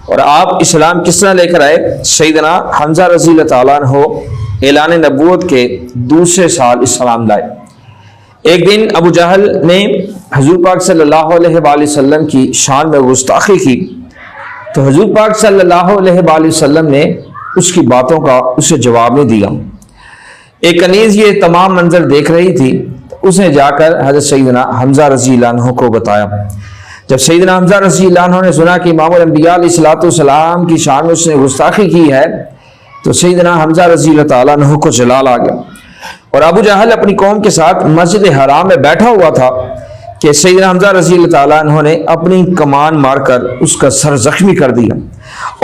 اور آپ اسلام کس طرح لے کر آئے؟ سیدنا حمزہ رضی اللہ تعالیٰ عنہ اعلان نبوت کے دوسرے سال اسلام لائے۔ ایک دن ابو جہل نے حضور پاک صلی اللہ علیہ وآلہ وسلم کی شان میں گستاخی کی، تو حضور پاک صلی اللہ علیہ وآلہ وسلم نے اس کی باتوں کا اسے جواب نہیں دیا۔ ایک کنیز یہ تمام منظر دیکھ رہی تھی، اس نے جا کر حضرت سیدنا حمزہ رضی اللہ عنہ کو بتایا۔ جب سیدنا حمزہ رضی اللہ عنہ نے سنا کہ امام الانبیاء علیہ الصلوۃ والسلام کی شان میں اس نے گستاخی کی ہے، تو سیدنا حمزہ رضی اللہ تعالیٰ عنہ کو جلال آ گیا، اور ابو جہل اپنی قوم کے ساتھ مسجد حرام میں بیٹھا ہوا تھا کہ سیدنا حمزہ رضی اللہ تعالیٰ عنہ نے اپنی کمان مار کر اس کا سر زخمی کر دیا،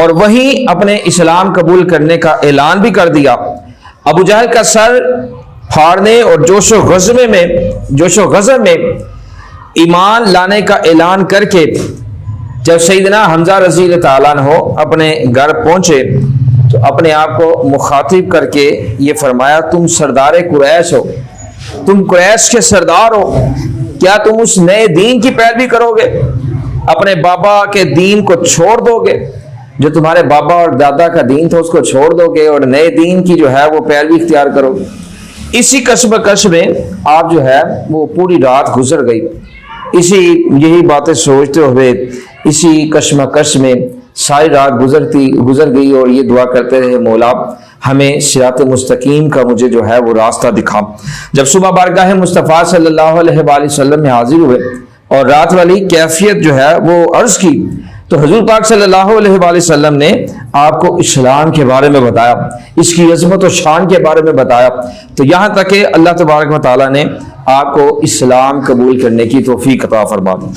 اور وہیں اپنے اسلام قبول کرنے کا اعلان بھی کر دیا۔ ابو جہل کا سر پھاڑنے اور جوش و غضب میں ایمان لانے کا اعلان کر کے جب سیدنا حمزہ رضی اللہ تعالیٰ عنہ اپنے گھر پہنچے تو اپنے آپ کو مخاطب کر کے یہ فرمایا، تم سردار قریش ہو، تم قریش کے سردار ہو، کیا تم اس نئے دین کی پیروی کرو گے؟ اپنے بابا کے دین کو چھوڑ دو گے؟ جو تمہارے بابا اور دادا کا دین تھا اس کو چھوڑ دو گے اور نئے دین کی جو ہے وہ پیروی اختیار کرو گے؟ اسی کشمکش میں آپ جو ہے وہ پوری رات گزر گئی، یہی باتیں سوچتے ہوئے اسی کشمکش میں ساری رات گزر گئی، اور یہ دعا کرتے رہے، مولا ہمیں صراط مستقیم کا مجھے جو ہے وہ راستہ دکھا۔ جب صبح بارگاہ مصطفیٰ صلی اللہ علیہ وآلہ وسلم میں حاضر ہوئے اور رات والی کیفیت جو ہے وہ عرض کی، تو حضور پاک صلی اللہ علیہ وآلہ وسلم نے آپ کو اسلام کے بارے میں بتایا، اس کی عظمت و شان کے بارے میں بتایا، تو یہاں تک کہ اللہ تبارک و تعالیٰ نے آپ کو اسلام قبول کرنے کی توفیق عطا فرما دی۔